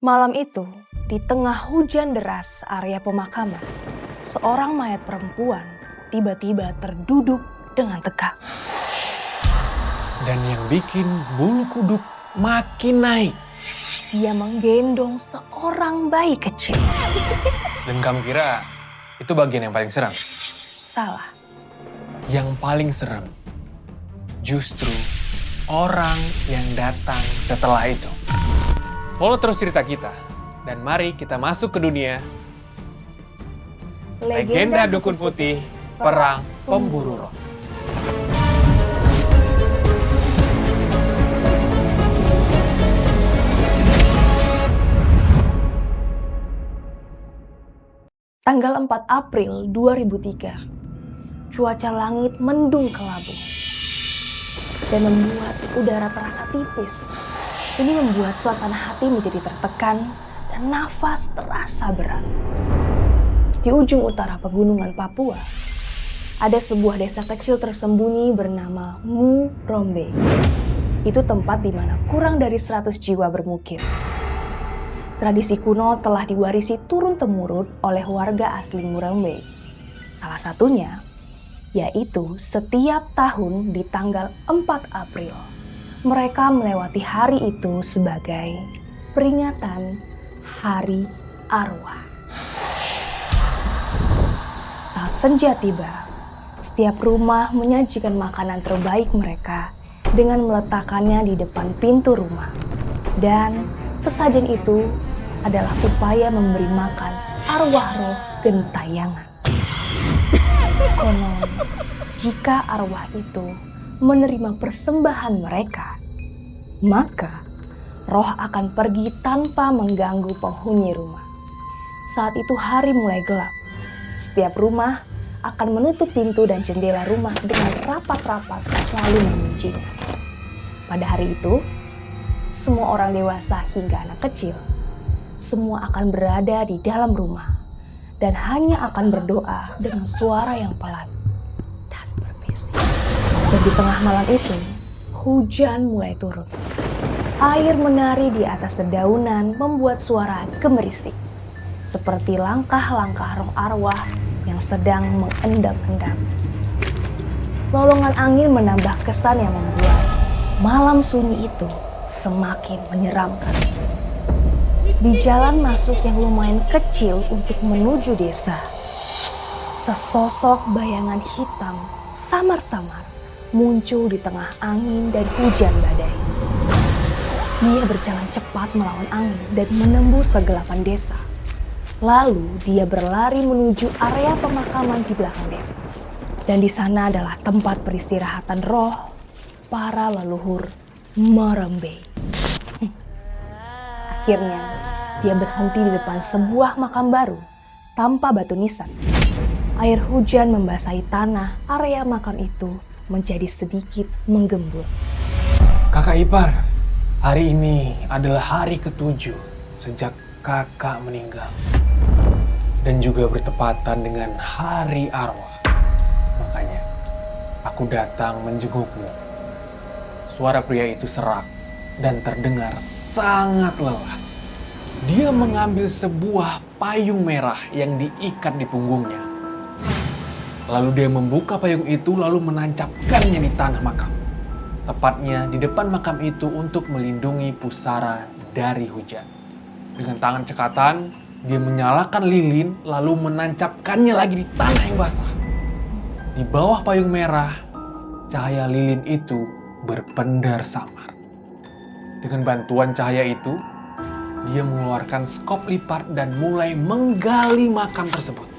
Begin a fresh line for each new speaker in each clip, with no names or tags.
Malam itu, di tengah hujan deras area pemakaman, seorang mayat perempuan tiba-tiba terduduk dengan tegak.
Dan yang bikin bulu kuduk makin naik.
Dia menggendong seorang bayi kecil.
Dan kamu kira itu bagian yang paling seram?
Salah.
Yang paling serem justru orang yang datang setelah itu. Follow terus cerita kita, dan mari kita masuk ke dunia Legenda Dukun Putih, Perang Pemburu Roh.
Tanggal 4 April 2003, cuaca langit mendung kelabu dan membuat udara terasa tipis. Ini membuat suasana hati menjadi tertekan dan nafas terasa berat. Di ujung utara pegunungan Papua, ada sebuah desa kecil tersembunyi bernama Murombe. Itu tempat di mana kurang dari 100 jiwa bermukim. Tradisi kuno telah diwarisi turun-temurun oleh warga asli Murombe. Salah satunya yaitu setiap tahun di tanggal 4 April, mereka melewati hari itu sebagai peringatan Hari Arwah. Saat senja tiba, setiap rumah menyajikan makanan terbaik mereka dengan meletakkannya di depan pintu rumah. Dan sesajen itu adalah upaya memberi makan arwah roh gentayangan. Konon, jika arwah itu menerima persembahan mereka, maka roh akan pergi tanpa mengganggu penghuni rumah. Saat itu hari mulai gelap. Setiap rumah akan menutup pintu dan jendela rumah dengan rapat-rapat lalu menguncinya. Pada hari itu, semua orang dewasa hingga anak kecil, semua akan berada di dalam rumah dan hanya akan berdoa dengan suara yang pelan dan berbisik. Dan di tengah malam itu, hujan mulai turun. Air menari di atas dedaunan membuat suara gemerisik, seperti langkah-langkah roh arwah yang sedang mengendap-endap. Lolongan angin menambah kesan yang membuat malam sunyi itu semakin menyeramkan. Di jalan masuk yang lumayan kecil untuk menuju desa, sesosok bayangan hitam samar-samar muncul di tengah angin dan hujan badai. Dia berjalan cepat melawan angin dan menembus kegelapan desa. Lalu dia berlari menuju area pemakaman di belakang desa. Dan di sana adalah tempat peristirahatan roh para leluhur Murombe. Akhirnya, dia berhenti di depan sebuah makam baru tanpa batu nisan. Air hujan membasahi tanah area makam itu menjadi sedikit menggembur.
Kakak ipar, hari ini adalah hari ke-7 sejak kakak meninggal. Dan juga bertepatan dengan hari arwah. Makanya, aku datang menjengukmu. Suara pria itu serak dan terdengar sangat lelah. Dia mengambil sebuah payung merah yang diikat di punggungnya. Lalu dia membuka payung itu lalu menancapkannya di tanah makam. Tepatnya di depan makam itu untuk melindungi pusara dari hujan. Dengan tangan cekatan, dia menyalakan lilin lalu menancapkannya lagi di tanah yang basah. Di bawah payung merah, cahaya lilin itu berpendar samar. Dengan bantuan cahaya itu, dia mengeluarkan skop lipat dan mulai menggali makam tersebut.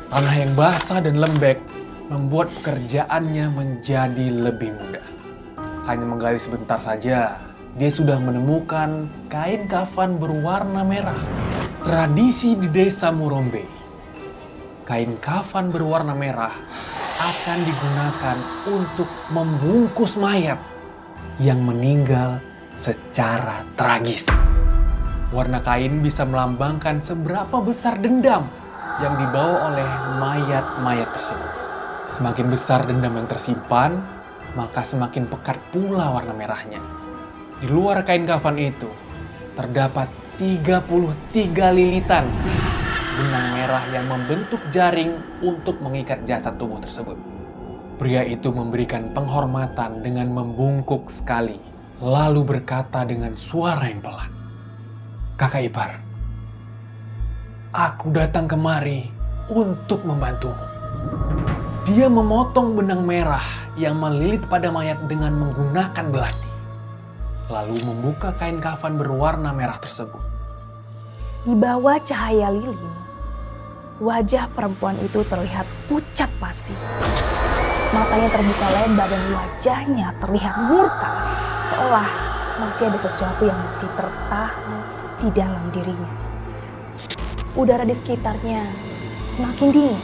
Tanah yang basah dan lembek membuat pekerjaannya menjadi lebih mudah. Hanya menggali sebentar saja, dia sudah menemukan kain kafan berwarna merah. Tradisi di desa Murombe, kain kafan berwarna merah akan digunakan untuk membungkus mayat yang meninggal secara tragis. Warna kain bisa melambangkan seberapa besar dendam yang dibawa oleh mayat-mayat tersebut. Semakin besar dendam yang tersimpan, maka semakin pekat pula warna merahnya. Di luar kain kafan itu, terdapat 33 lilitan benang merah yang membentuk jaring untuk mengikat jasad tubuh tersebut. Pria itu memberikan penghormatan dengan membungkuk sekali, lalu berkata dengan suara yang pelan, "Kakak ipar, aku datang kemari untuk membantumu." Dia memotong benang merah yang melilit pada mayat dengan menggunakan belati, lalu membuka kain kafan berwarna merah tersebut.
Di bawah cahaya lilin, wajah perempuan itu terlihat pucat pasi. Matanya terbuka lebar dan wajahnya terlihat murka, seolah masih ada sesuatu yang masih tertahan di dalam dirinya. Udara di sekitarnya semakin dingin,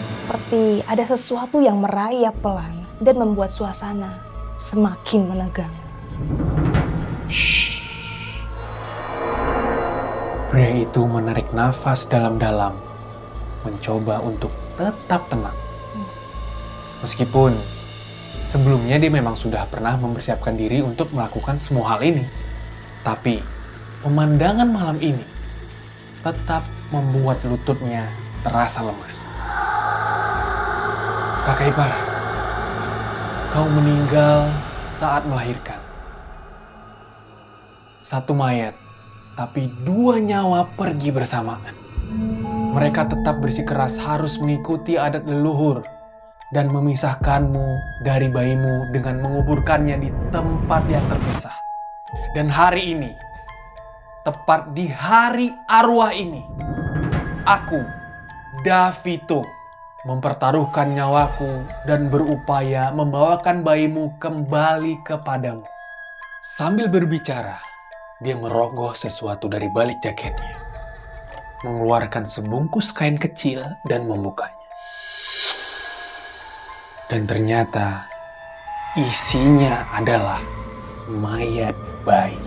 seperti ada sesuatu yang merayap pelan dan membuat suasana semakin menegang.
Pria itu menarik nafas dalam-dalam, mencoba untuk tetap tenang. Meskipun sebelumnya dia memang sudah pernah mempersiapkan diri untuk melakukan semua hal ini. Tapi pemandangan malam ini tetap membuat lututnya terasa lemas. Kakak ipar, kau meninggal saat melahirkan. Satu mayat, tapi 2 nyawa pergi bersamaan. Mereka tetap bersikeras harus mengikuti adat leluhur dan memisahkanmu dari bayimu dengan menguburkannya di tempat yang terpisah. Dan hari ini, tepat di hari arwah ini, aku, Davito, mempertaruhkan nyawaku dan berupaya membawakan bayimu kembali kepadamu. Sambil berbicara, dia merogoh sesuatu dari balik jaketnya, mengeluarkan sebungkus kain kecil dan membukanya. Dan ternyata isinya adalah mayat bayi.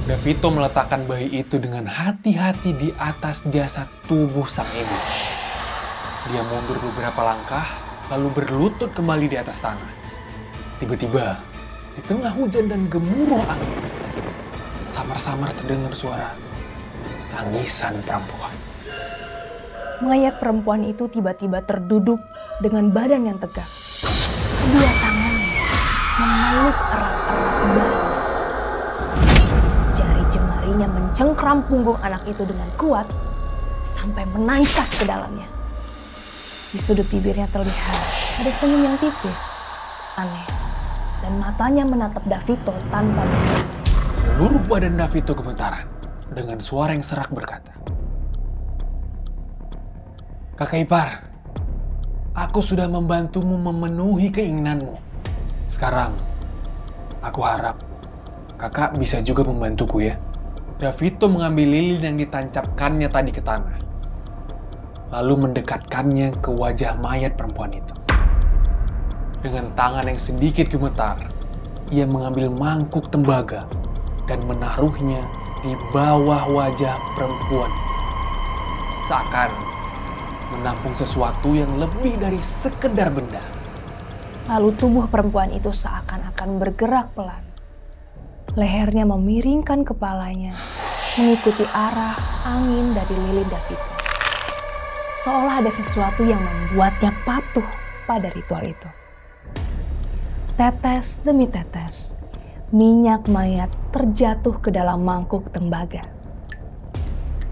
Davito meletakkan bayi itu dengan hati-hati di atas jasad tubuh sang ibu. Dia mundur beberapa langkah, lalu berlutut kembali di atas tanah. Tiba-tiba, di tengah hujan dan gemuruh angin, samar-samar terdengar suara tangisan perempuan.
Mayat perempuan itu tiba-tiba terduduk dengan badan yang tegak. Kedua tangannya memeluk erat-erat bayi. Jari jemarinya mencengkram punggung anak itu dengan kuat sampai menancap ke dalamnya. Di sudut bibirnya terlihat ada senyum yang tipis, aneh, dan matanya menatap Davito tanpa benda.
Seluruh badan Davito gemetaran dengan suara yang serak berkata, "Kakak ipar, aku sudah membantumu memenuhi keinginanmu. Sekarang, aku harap kakak bisa juga membantuku ya." Davito mengambil lilin yang ditancapkannya tadi ke tanah, lalu mendekatkannya ke wajah mayat perempuan itu. Dengan tangan yang sedikit gemetar, ia mengambil mangkuk tembaga dan menaruhnya di bawah wajah perempuan. Seakan menampung sesuatu yang lebih dari sekedar benda.
Lalu tubuh perempuan itu seakan-akan bergerak pelan. Lehernya memiringkan kepalanya, mengikuti arah angin dari lilin Davito. Seolah ada sesuatu yang membuatnya patuh pada ritual itu. Tetes demi tetes, minyak mayat terjatuh ke dalam mangkuk tembaga.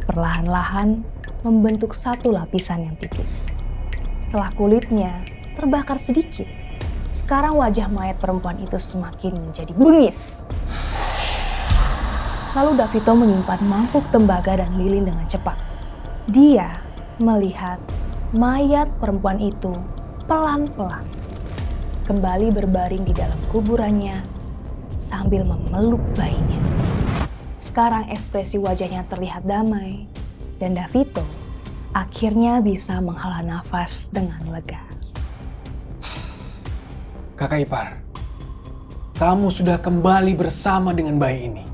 Perlahan-lahan membentuk satu lapisan yang tipis. Setelah kulitnya terbakar sedikit, sekarang wajah mayat perempuan itu semakin menjadi bengis. Lalu Davito menyimpan mangkuk tembaga dan lilin dengan cepat. Dia melihat mayat perempuan itu pelan-pelan kembali berbaring di dalam kuburannya sambil memeluk bayinya. Sekarang ekspresi wajahnya terlihat damai dan Davito akhirnya bisa menghela nafas dengan lega.
Kakak ipar, kamu sudah kembali bersama dengan bayi ini.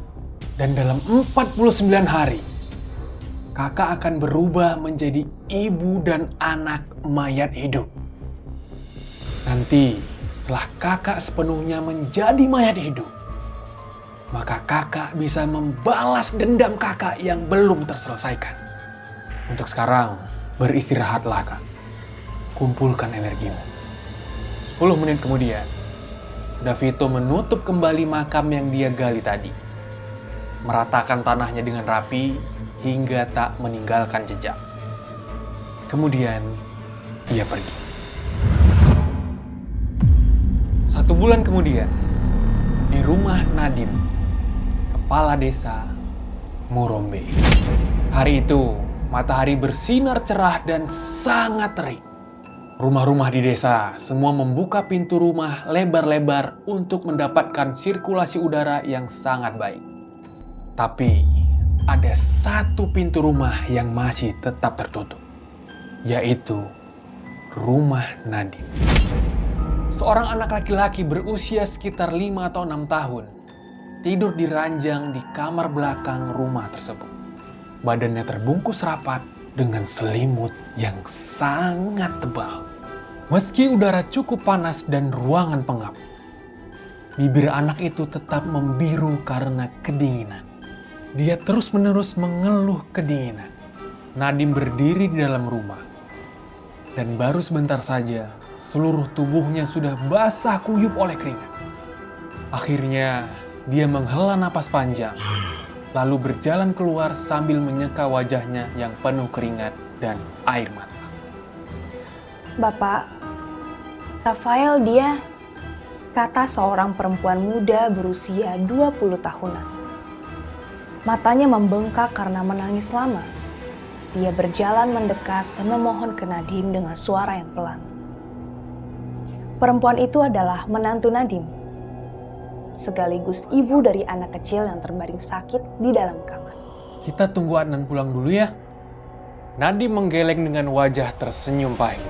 Dan dalam 49 hari, kakak akan berubah menjadi ibu dan anak mayat hidup. Nanti setelah kakak sepenuhnya menjadi mayat hidup, maka kakak bisa membalas dendam kakak yang belum terselesaikan. Untuk sekarang, beristirahatlah kak. Kumpulkan energimu. 10 menit kemudian, Davito menutup kembali makam yang dia gali tadi. Meratakan tanahnya dengan rapi hingga tak meninggalkan jejak. Kemudian, ia pergi. 1 bulan kemudian, di rumah Nadim, kepala desa Murombe. Hari itu, matahari bersinar cerah dan sangat terik. Rumah-rumah di desa semua membuka pintu rumah lebar-lebar untuk mendapatkan sirkulasi udara yang sangat baik. Tapi, ada satu pintu rumah yang masih tetap tertutup, yaitu rumah Nadim. Seorang anak laki-laki berusia sekitar 5 atau 6 tahun tidur di ranjang di kamar belakang rumah tersebut. Badannya terbungkus rapat dengan selimut yang sangat tebal. Meski udara cukup panas dan ruangan pengap, bibir anak itu tetap membiru karena kedinginan. Dia terus-menerus mengeluh kedinginan. Nadim berdiri di dalam rumah, dan baru sebentar saja seluruh tubuhnya sudah basah kuyup oleh keringat. Akhirnya, dia menghela napas panjang, lalu berjalan keluar sambil menyeka wajahnya yang penuh keringat dan air mata.
Bapak, Rafael dia kata seorang perempuan muda berusia 20 tahunan. Matanya membengkak karena menangis lama. Dia berjalan mendekat dan memohon ke Nadim dengan suara yang pelan. Perempuan itu adalah menantu Nadim, sekaligus ibu dari anak kecil yang terbaring sakit di dalam kamar.
Kita tunggu Adnan pulang dulu ya. Nadim menggeleng dengan wajah tersenyum pahit.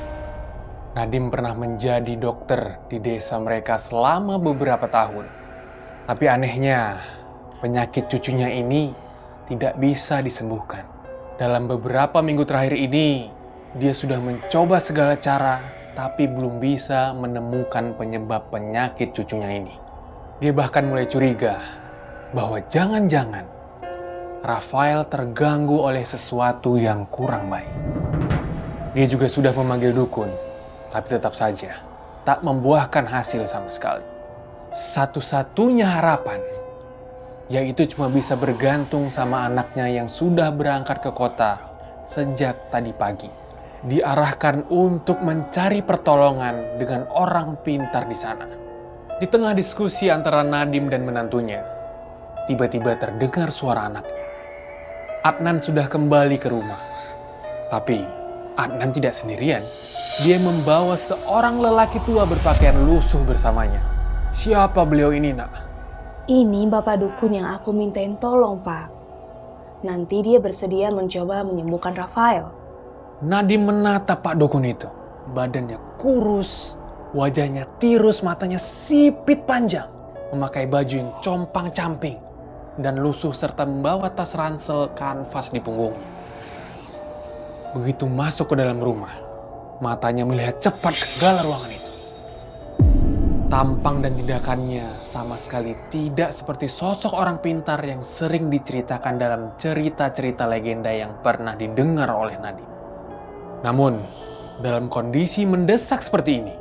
Nadim pernah menjadi dokter di desa mereka selama beberapa tahun. Tapi anehnya, penyakit cucunya ini tidak bisa disembuhkan. Dalam beberapa minggu terakhir ini, dia sudah mencoba segala cara, tapi belum bisa menemukan penyebab penyakit cucunya ini. Dia bahkan mulai curiga bahwa jangan-jangan Rafael terganggu oleh sesuatu yang kurang baik. Dia juga sudah memanggil dukun, tapi tetap saja tak membuahkan hasil sama sekali. Satu-satunya harapan, yaitu cuma bisa bergantung sama anaknya yang sudah berangkat ke kota sejak tadi pagi. Diarahkan untuk mencari pertolongan dengan orang pintar di sana. Di tengah diskusi antara Nadim dan menantunya, tiba-tiba terdengar suara anaknya. Adnan sudah kembali ke rumah. Tapi Adnan tidak sendirian. Dia membawa seorang lelaki tua berpakaian lusuh bersamanya. Siapa beliau ini, nak?
Ini bapak dukun yang aku mintain tolong, Pak. Nanti dia bersedia mencoba menyembuhkan Rafael.
Nadim menatap Pak Dukun itu. Badannya kurus, wajahnya tirus, matanya sipit panjang. Memakai baju yang compang-camping dan lusuh serta membawa tas ransel kanvas di punggungnya. Begitu masuk ke dalam rumah, matanya melihat cepat ke segala ruangan itu. Tampang dan tindakannya sama sekali tidak seperti sosok orang pintar yang sering diceritakan dalam cerita-cerita legenda yang pernah didengar oleh Nadim. Namun, dalam kondisi mendesak seperti ini,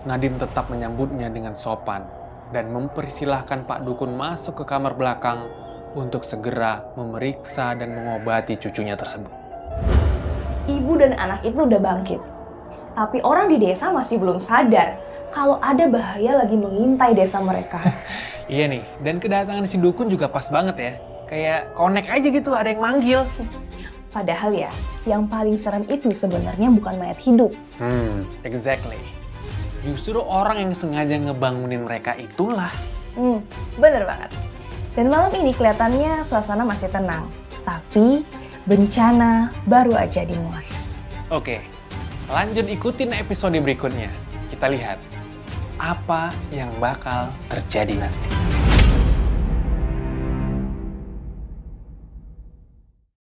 Nadim tetap menyambutnya dengan sopan dan mempersilahkan Pak Dukun masuk ke kamar belakang untuk segera memeriksa dan mengobati cucunya tersebut.
Ibu dan anak itu udah bangkit. Tapi orang di desa masih belum sadar kalau ada bahaya lagi mengintai desa mereka.
Iya nih, dan kedatangan si Dukun juga pas banget ya. Kayak connect aja gitu, ada yang manggil.
Padahal ya, yang paling serem itu sebenarnya bukan mayat hidup.
Exactly. Justru orang yang sengaja ngebangunin mereka itulah.
Bener banget. Dan malam ini kelihatannya suasana masih tenang. Tapi bencana baru aja dimulai.
Oke, lanjut ikutin episode berikutnya. Kita lihat apa yang bakal terjadi nanti.